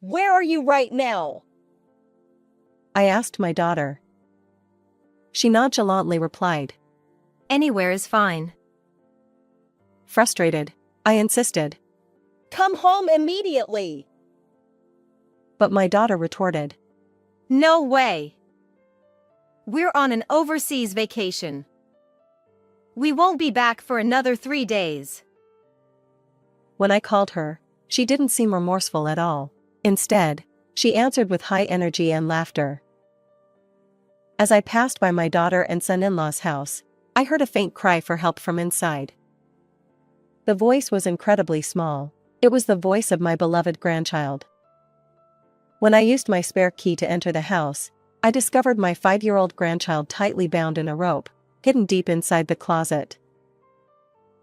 Where are you right now? I asked my daughter. She nonchalantly replied. Anywhere is fine. Frustrated, I insisted. Come home immediately. But my daughter retorted. No way. We're on an overseas vacation. We won't be back for another 3 days. When I called her, she didn't seem remorseful at all. Instead, she answered with high energy and laughter. As I passed by my daughter and son-in-law's house, I heard a faint cry for help from inside. The voice was incredibly small. It was the voice of my beloved grandchild. When I used my spare key to enter the house, I discovered my 5-year-old grandchild tightly bound in a rope, hidden deep inside the closet.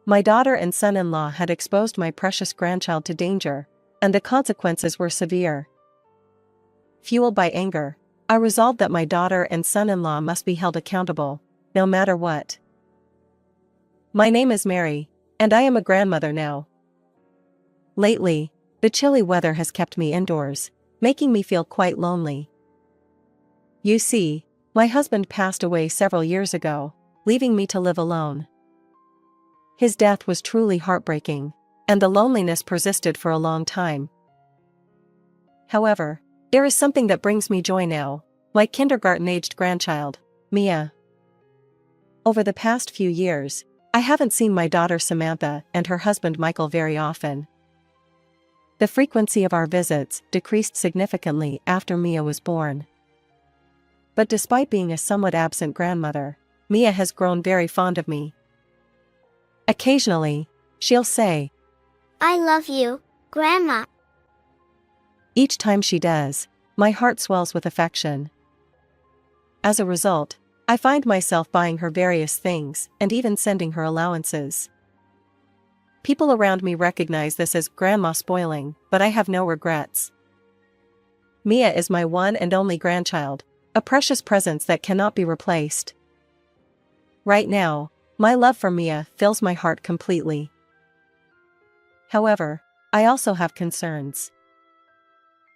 My daughter and son-in-law had exposed my precious grandchild to danger, and the consequences were severe. Fueled by anger, I resolved that my daughter and son-in-law must be held accountable, no matter what. My name is Mary, and I am a grandmother now. Lately, the chilly weather has kept me indoors, making me feel quite lonely. You see, my husband passed away several years ago, leaving me to live alone. His death was truly heartbreaking, and the loneliness persisted for a long time. However, there is something that brings me joy now, my kindergarten-aged grandchild, Mia. Over the past few years, I haven't seen my daughter Samantha and her husband Michael very often. The frequency of our visits decreased significantly after Mia was born. But despite being a somewhat absent grandmother, Mia has grown very fond of me. Occasionally, she'll say, I love you, Grandma. Each time she does, my heart swells with affection. As a result, I find myself buying her various things and even sending her allowances. People around me recognize this as grandma spoiling, but I have no regrets. Mia is my one and only grandchild, a precious presence that cannot be replaced. Right now, my love for Mia fills my heart completely. However, I also have concerns.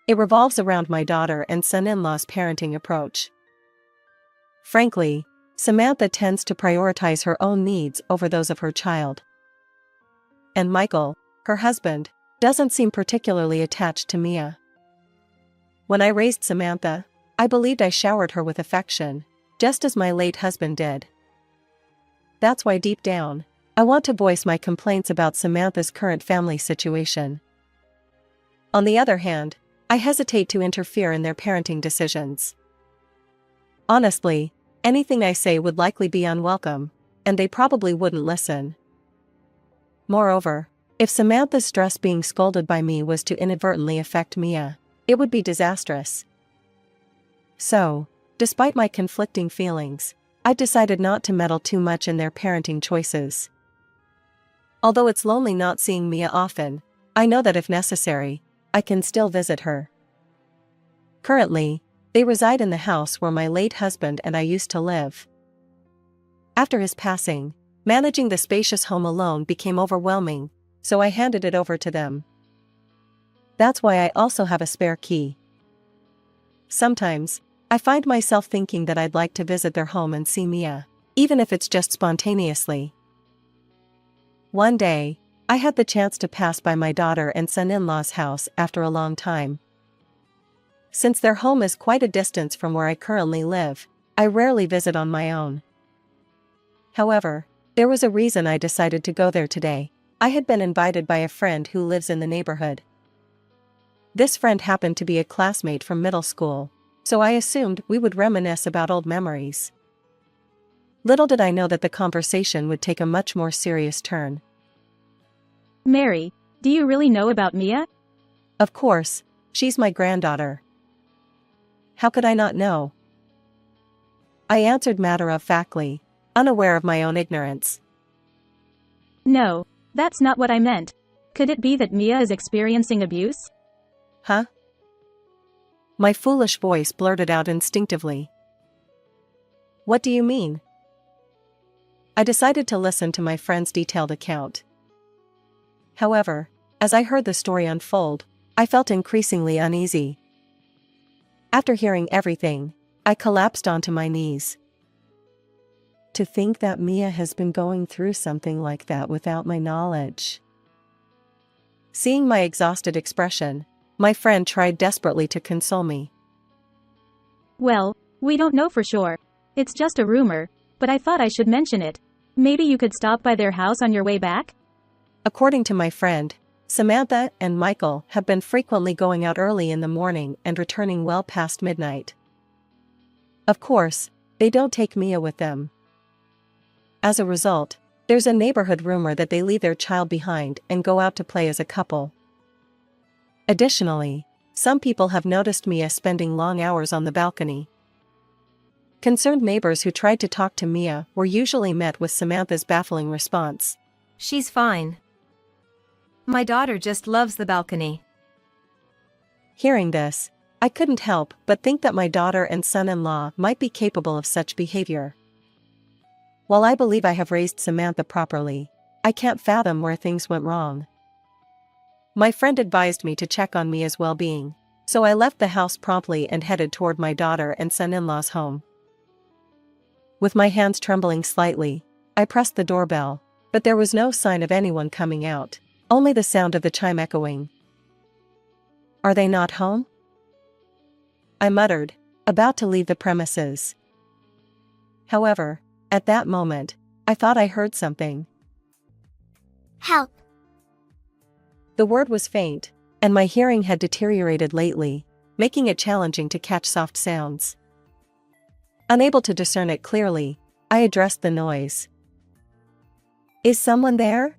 It revolves around my daughter and son-in-law's parenting approach. Frankly, Samantha tends to prioritize her own needs over those of her child. And Michael, her husband, doesn't seem particularly attached to Mia. When I raised Samantha, I believed I showered her with affection, just as my late husband did. That's why deep down, I want to voice my complaints about Samantha's current family situation. On the other hand, I hesitate to interfere in their parenting decisions. Honestly, anything I say would likely be unwelcome, and they probably wouldn't listen. Moreover, if Samantha's stress being scolded by me was to inadvertently affect Mia, it would be disastrous. So, despite my conflicting feelings, I've decided not to meddle too much in their parenting choices. Although it's lonely not seeing Mia often, I know that if necessary, I can still visit her. Currently, they reside in the house where my late husband and I used to live. After his passing, managing the spacious home alone became overwhelming, so I handed it over to them. That's why I also have a spare key. Sometimes, I find myself thinking that I'd like to visit their home and see Mia, even if it's just spontaneously. One day, I had the chance to pass by my daughter and son-in-law's house after a long time. Since their home is quite a distance from where I currently live, I rarely visit on my own. However, there was a reason I decided to go there today. I had been invited by a friend who lives in the neighborhood. This friend happened to be a classmate from middle school, so I assumed we would reminisce about old memories. Little did I know that the conversation would take a much more serious turn. Mary, do you really know about Mia? Of course, she's my granddaughter. How could I not know? I answered matter-of-factly, unaware of my own ignorance. No, that's not what I meant. Could it be that Mia is experiencing abuse? Huh? My foolish voice blurted out instinctively. What do you mean? I decided to listen to my friend's detailed account. However, as I heard the story unfold, I felt increasingly uneasy. After hearing everything, I collapsed onto my knees. To think that Mia has been going through something like that without my knowledge. Seeing my exhausted expression, my friend tried desperately to console me. Well, we don't know for sure. It's just a rumor, but I thought I should mention it. Maybe you could stop by their house on your way back? According to my friend, Samantha and Michael have been frequently going out early in the morning and returning well past midnight. Of course, they don't take Mia with them. As a result, there's a neighborhood rumor that they leave their child behind and go out to play as a couple. Additionally, some people have noticed Mia spending long hours on the balcony. Concerned neighbors who tried to talk to Mia were usually met with Samantha's baffling response. She's fine. My daughter just loves the balcony. Hearing this, I couldn't help but think that my daughter and son-in-law might be capable of such behavior. While I believe I have raised Samantha properly, I can't fathom where things went wrong. My friend advised me to check on Mia's well-being, so I left the house promptly and headed toward my daughter and son-in-law's home. With my hands trembling slightly, I pressed the doorbell, but there was no sign of anyone coming out, only the sound of the chime echoing. Are they not home? I muttered, about to leave the premises. However, at that moment, I thought I heard something. Help! The word was faint, and my hearing had deteriorated lately, making it challenging to catch soft sounds. Unable to discern it clearly, I addressed the noise. Is someone there?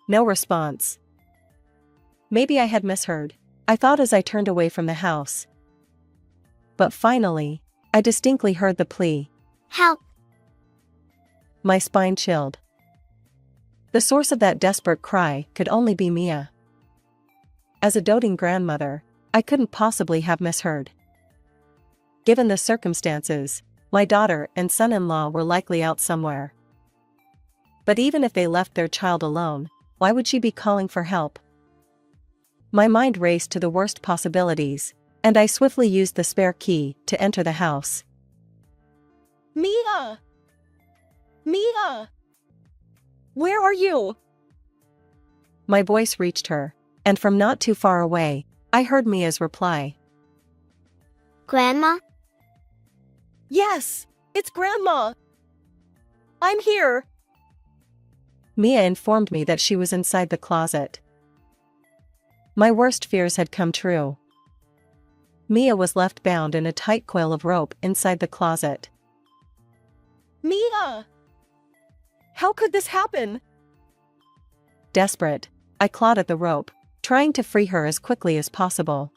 No response. Maybe I had misheard, I thought as I turned away from the house. But finally, I distinctly heard the plea. Help! My spine chilled. The source of that desperate cry could only be Mia. As a doting grandmother, I couldn't possibly have misheard. Given the circumstances, my daughter and son-in-law were likely out somewhere. But even if they left their child alone, why would she be calling for help? My mind raced to the worst possibilities, and I swiftly used the spare key to enter the house. Mia! Mia! Where are you? My voice reached her, and from not too far away, I heard Mia's reply. Grandma? Yes, it's Grandma. I'm here. Mia informed me that she was inside the closet. My worst fears had come true. Mia was left bound in a tight coil of rope inside the closet. Mia! How could this happen? Desperate, I clawed at the rope, trying to free her as quickly as possible.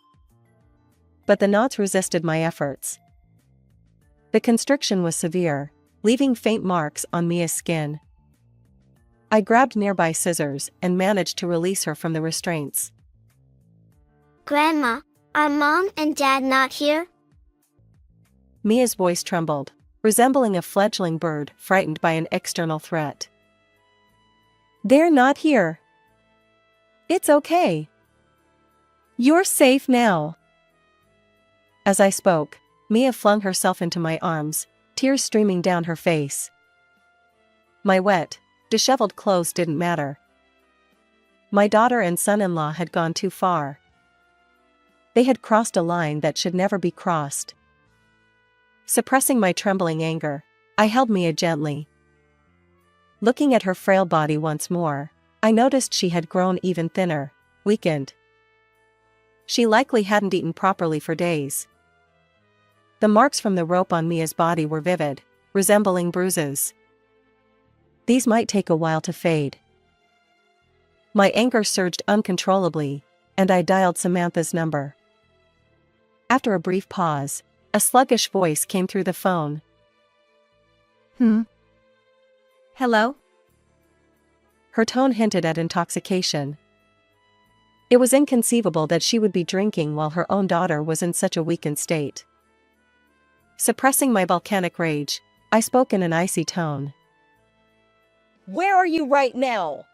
But the knots resisted my efforts. The constriction was severe, leaving faint marks on Mia's skin. I grabbed nearby scissors and managed to release her from the restraints. Grandma, are Mom and Dad not here? Mia's voice trembled, resembling a fledgling bird frightened by an external threat. They're not here. It's okay. You're safe now. As I spoke, Mia flung herself into my arms, tears streaming down her face. My wet, disheveled clothes didn't matter. My daughter and son-in-law had gone too far. They had crossed a line that should never be crossed. Suppressing my trembling anger, I held Mia gently. Looking at her frail body once more, I noticed she had grown even thinner, weakened. She likely hadn't eaten properly for days. The marks from the rope on Mia's body were vivid, resembling bruises. These might take a while to fade. My anger surged uncontrollably, and I dialed Samantha's number. After a brief pause, a sluggish voice came through the phone. Hello? Her tone hinted at intoxication. It was inconceivable that she would be drinking while her own daughter was in such a weakened state. Suppressing my volcanic rage, I spoke in an icy tone. Where are you right now?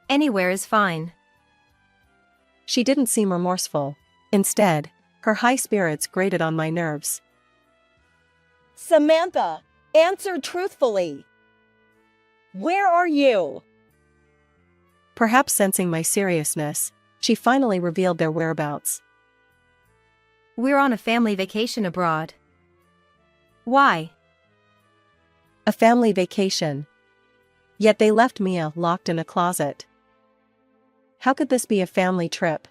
Anywhere is fine. She didn't seem remorseful. Instead, her high spirits grated on my nerves. Samantha, answer truthfully. Where are you? Perhaps sensing my seriousness, she finally revealed their whereabouts. We're on a family vacation abroad. Why? A family vacation. Yet they left Mia locked in a closet. How could this be a family trip?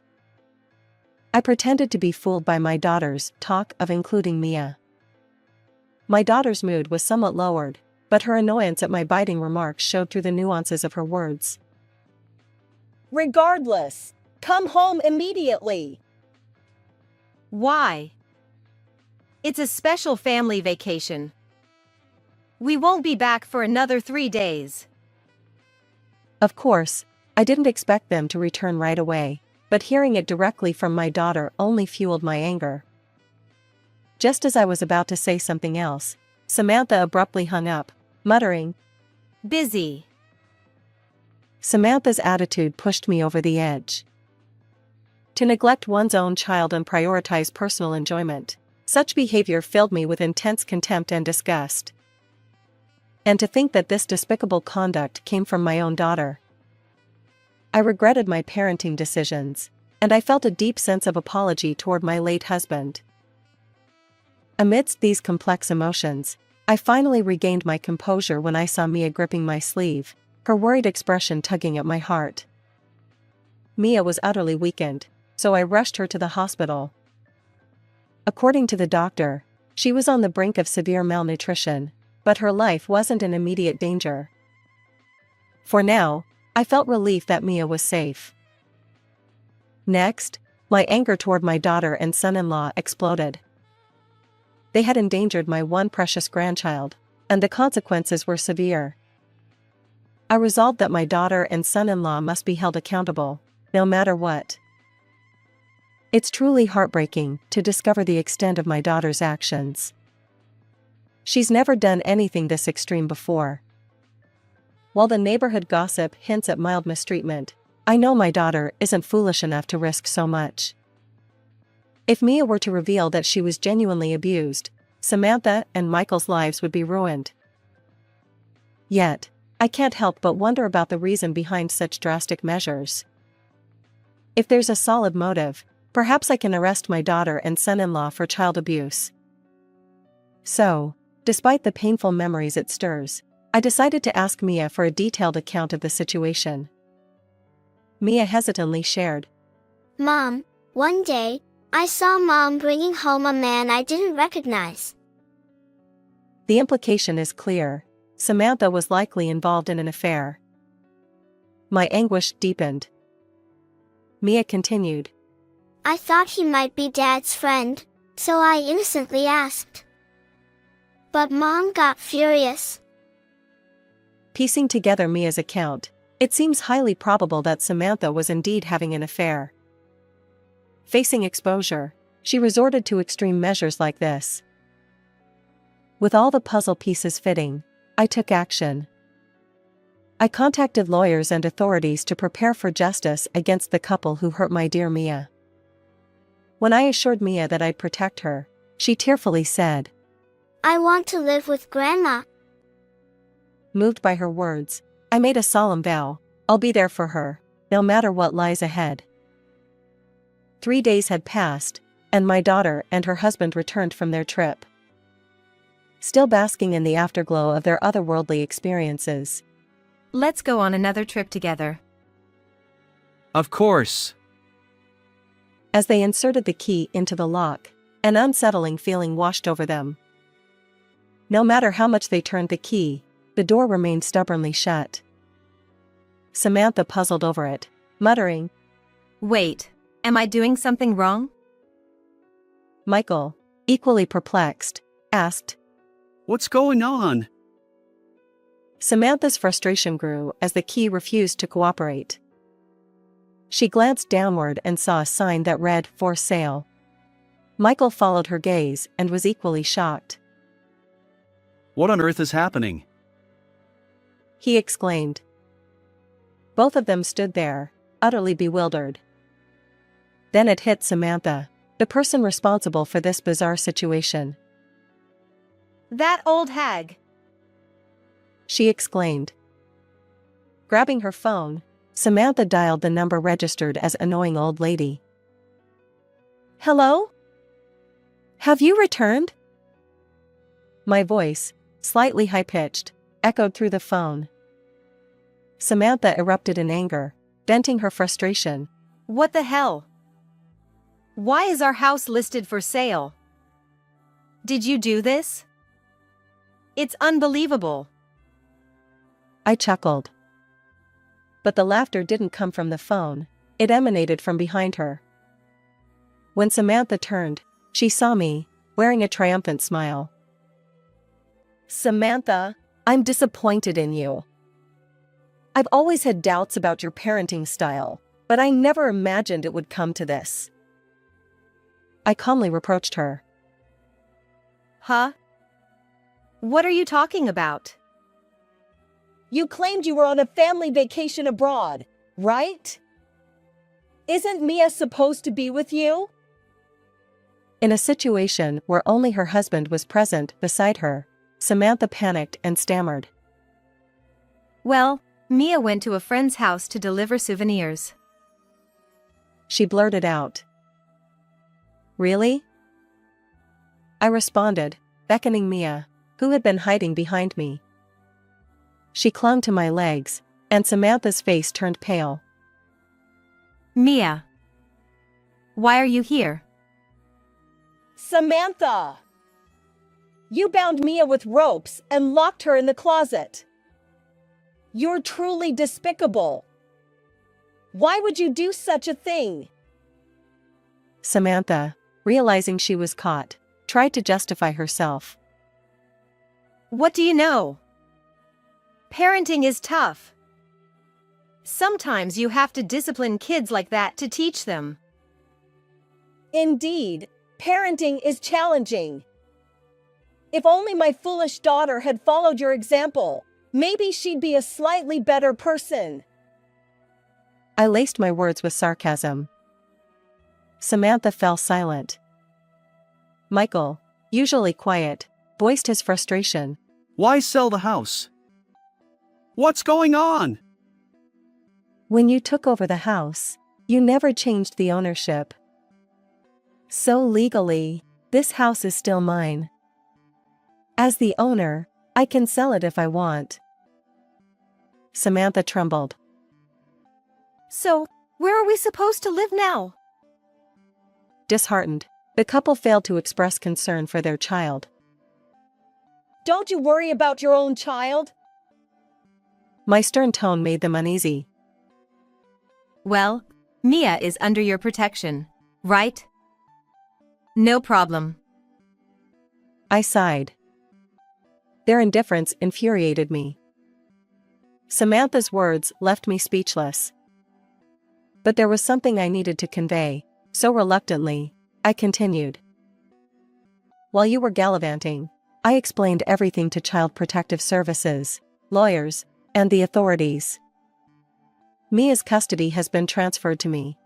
I pretended to be fooled by my daughter's talk of including Mia. My daughter's mood was somewhat lowered, but her annoyance at my biting remarks showed through the nuances of her words. Regardless, come home immediately. Why? It's a special family vacation. We won't be back for another 3 days. Of course, I didn't expect them to return right away, but hearing it directly from my daughter only fueled my anger. Just as I was about to say something else, Samantha abruptly hung up, muttering, Busy. Samantha's attitude pushed me over the edge. To neglect one's own child and prioritize personal enjoyment, such behavior filled me with intense contempt and disgust. And to think that this despicable conduct came from my own daughter. I regretted my parenting decisions, and I felt a deep sense of apology toward my late husband. Amidst these complex emotions, I finally regained my composure when I saw Mia gripping my sleeve, her worried expression tugging at my heart. Mia was utterly weakened, so I rushed her to the hospital. According to the doctor, she was on the brink of severe malnutrition, but her life wasn't in immediate danger. For now, I felt relief that Mia was safe. Next, my anger toward my daughter and son-in-law exploded. They had endangered my one precious grandchild, and the consequences were severe. I resolved that my daughter and son-in-law must be held accountable, no matter what. It's truly heartbreaking to discover the extent of my daughter's actions. She's never done anything this extreme before. While the neighborhood gossip hints at mild mistreatment, I know my daughter isn't foolish enough to risk so much. If Mia were to reveal that she was genuinely abused, Samantha and Michael's lives would be ruined. Yet, I can't help but wonder about the reason behind such drastic measures. If there's a solid motive, perhaps I can arrest my daughter and son-in-law for child abuse. So, despite the painful memories it stirs, I decided to ask Mia for a detailed account of the situation. Mia hesitantly shared. Mom, one day, I saw Mom bringing home a man I didn't recognize. The implication is clear. Samantha was likely involved in an affair. My anguish deepened. Mia continued. I thought he might be Dad's friend, so I innocently asked. But Mom got furious. Piecing together Mia's account, it seems highly probable that Samantha was indeed having an affair. Facing exposure, she resorted to extreme measures like this. With all the puzzle pieces fitting, I took action. I contacted lawyers and authorities to prepare for justice against the couple who hurt my dear Mia. When I assured Mia that I'd protect her, she tearfully said, I want to live with Grandma. Moved by her words, I made a solemn vow, I'll be there for her, no matter what lies ahead. 3 days had passed, and my daughter and her husband returned from their trip. Still basking in the afterglow of their otherworldly experiences. Let's go on another trip together. Of course. As they inserted the key into the lock, an unsettling feeling washed over them. No matter how much they turned the key, the door remained stubbornly shut. Samantha puzzled over it, muttering, Wait, am I doing something wrong? Michael, equally perplexed, asked. What's going on? Samantha's frustration grew as the key refused to cooperate. She glanced downward and saw a sign that read, For sale. Michael followed her gaze and was equally shocked. What on earth is happening? He exclaimed. Both of them stood there, utterly bewildered. Then it hit Samantha, the person responsible for this bizarre situation. That old hag. She exclaimed. Grabbing her phone, Samantha dialed the number registered as annoying old lady. Hello? Have you returned? My voice, slightly high-pitched, echoed through the phone. Samantha erupted in anger, venting her frustration. What the hell? Why is our house listed for sale? Did you do this? It's unbelievable. I chuckled. But the laughter didn't come from the phone, it emanated from behind her. When Samantha turned, she saw me, wearing a triumphant smile. Samantha, I'm disappointed in you. I've always had doubts about your parenting style, but I never imagined it would come to this. I calmly reproached her. Huh? What are you talking about? You claimed you were on a family vacation abroad, right? Isn't Mia supposed to be with you? In a situation where only her husband was present beside her, Samantha panicked and stammered. Well, Mia went to a friend's house to deliver souvenirs. She blurted out. Really? I responded, beckoning Mia, who had been hiding behind me. She clung to my legs, and Samantha's face turned pale. Mia. Why are you here? Samantha! You bound Mia with ropes and locked her in the closet. You're truly despicable. Why would you do such a thing? Samantha, realizing she was caught, tried to justify herself. What do you know? Parenting is tough. Sometimes you have to discipline kids like that to teach them. Indeed, parenting is challenging. If only my foolish daughter had followed your example, maybe she'd be a slightly better person. I laced my words with sarcasm. Samantha fell silent. Michael, usually quiet, voiced his frustration. Why sell the house? What's going on? When you took over the house, you never changed the ownership. So legally, this house is still mine. As the owner, I can sell it if I want. Samantha trembled. So, where are we supposed to live now? Disheartened, the couple failed to express concern for their child. Don't you worry about your own child? My stern tone made them uneasy. Well, Mia is under your protection, right? No problem. I sighed. Their indifference infuriated me. Samantha's words left me speechless. But there was something I needed to convey, so reluctantly, I continued. While you were gallivanting, I explained everything to Child Protective Services, lawyers, and the authorities. Mia's custody has been transferred to me.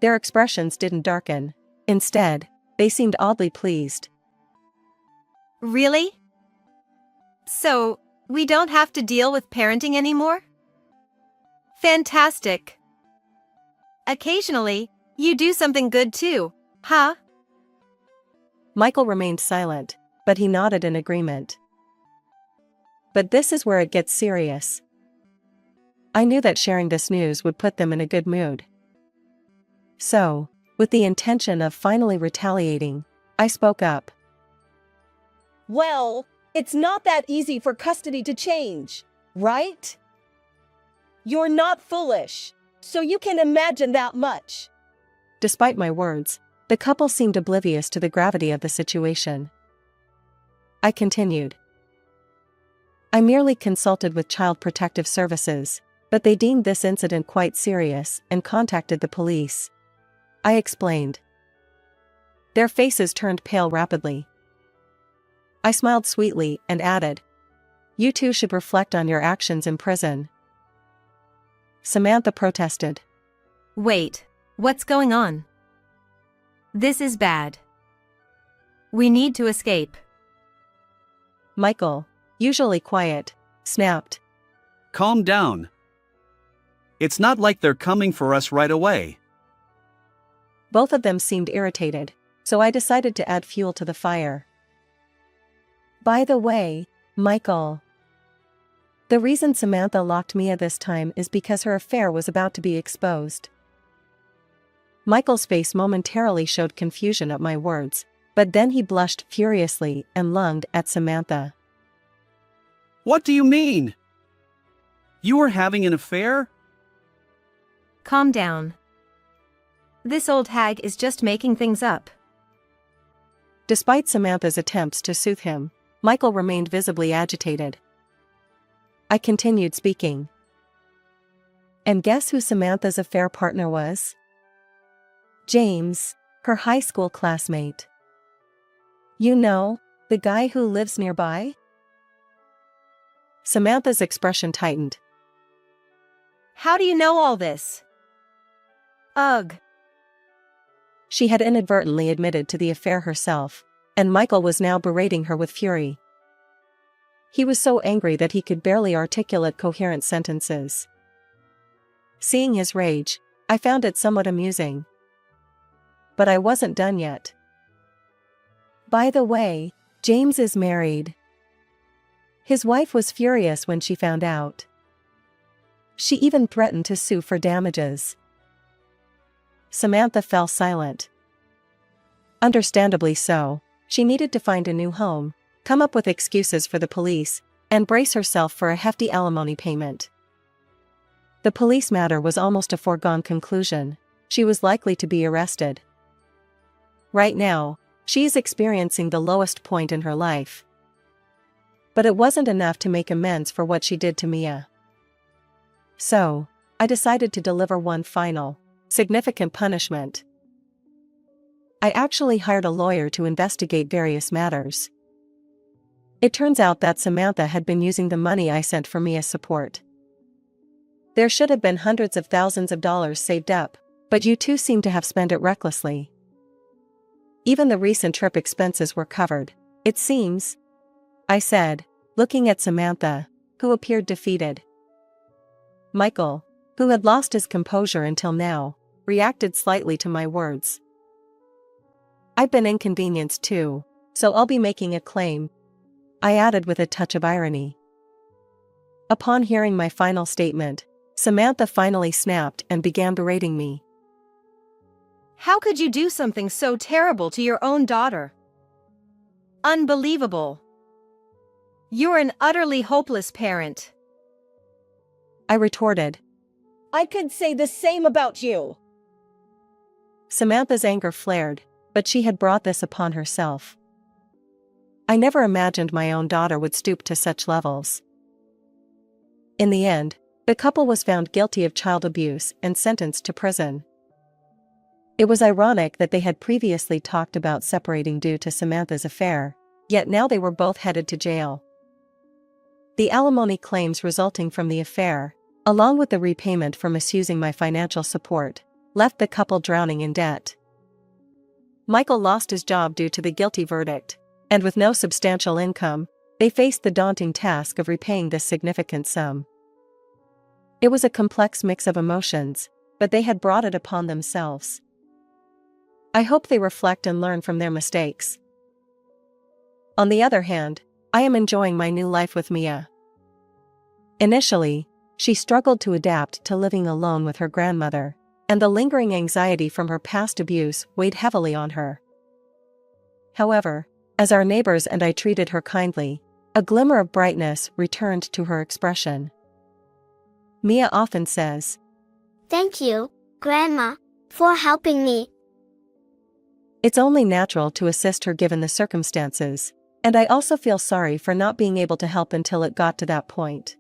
Their expressions didn't darken. Instead, they seemed oddly pleased. Really? So, we don't have to deal with parenting anymore? Fantastic. Occasionally, you do something good too, huh? Michael remained silent, but he nodded in agreement. But this is where it gets serious. I knew that sharing this news would put them in a good mood. So, with the intention of finally retaliating, I spoke up. Well, it's not that easy for custody to change, right? You're not foolish, so you can imagine that much. Despite my words, the couple seemed oblivious to the gravity of the situation. I continued. I merely consulted with Child Protective Services, but they deemed this incident quite serious and contacted the police. I explained. Their faces turned pale rapidly. I smiled sweetly and added, "You two should reflect on your actions in prison." Samantha protested. Wait. What's going on? This is bad. We need to escape. Michael, usually quiet, snapped. Calm down. It's not like they're coming for us right away. Both of them seemed irritated, so I decided to add fuel to the fire. By the way, Michael. The reason Samantha locked Mia this time is because her affair was about to be exposed. Michael's face momentarily showed confusion at my words, but then he blushed furiously and lunged at Samantha. What do you mean? You were having an affair? Calm down. This old hag is just making things up. Despite Samantha's attempts to soothe him, Michael remained visibly agitated. I continued speaking. And guess who Samantha's affair partner was? James, her high school classmate. You know, the guy who lives nearby? Samantha's expression tightened. How do you know all this? Ugh. She had inadvertently admitted to the affair herself, and Michael was now berating her with fury. He was so angry that he could barely articulate coherent sentences. Seeing his rage, I found it somewhat amusing. But I wasn't done yet. By the way, James is married. His wife was furious when she found out. She even threatened to sue for damages. Samantha fell silent. Understandably so, she needed to find a new home, come up with excuses for the police, and brace herself for a hefty alimony payment. The police matter was almost a foregone conclusion. She was likely to be arrested. Right now, she is experiencing the lowest point in her life. But it wasn't enough to make amends for what she did to Mia. So, I decided to deliver one final, significant punishment. I actually hired a lawyer to investigate various matters. It turns out that Samantha had been using the money I sent for Mia's support. There should have been hundreds of thousands of dollars saved up, but you two seem to have spent it recklessly. Even the recent trip expenses were covered, it seems, I said, looking at Samantha, who appeared defeated. Michael, who had lost his composure until now, reacted slightly to my words. I've been inconvenienced too, so I'll be making a claim, I added with a touch of irony. Upon hearing my final statement, Samantha finally snapped and began berating me. How could you do something so terrible to your own daughter? Unbelievable. You're an utterly hopeless parent. I retorted. I could say the same about you. Samantha's anger flared, but she had brought this upon herself. I never imagined my own daughter would stoop to such levels. In the end, the couple was found guilty of child abuse and sentenced to prison. It was ironic that they had previously talked about separating due to Samantha's affair, yet now they were both headed to jail. The alimony claims resulting from the affair, along with the repayment for misusing my financial support, left the couple drowning in debt. Michael lost his job due to the guilty verdict, and with no substantial income, they faced the daunting task of repaying this significant sum. It was a complex mix of emotions, but they had brought it upon themselves. I hope they reflect and learn from their mistakes. On the other hand, I am enjoying my new life with Mia. Initially, she struggled to adapt to living alone with her grandmother, and the lingering anxiety from her past abuse weighed heavily on her. However, as our neighbors and I treated her kindly, a glimmer of brightness returned to her expression. Mia often says, Thank you, Grandma, for helping me. It's only natural to assist her given the circumstances, and I also feel sorry for not being able to help until it got to that point.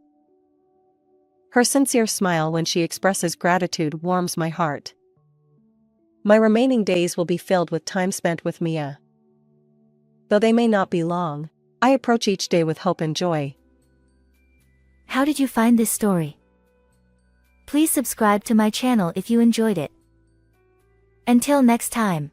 Her sincere smile when she expresses gratitude warms my heart. My remaining days will be filled with time spent with Mia. Though they may not be long, I approach each day with hope and joy. How did you find this story? Please subscribe to my channel if you enjoyed it. Until next time.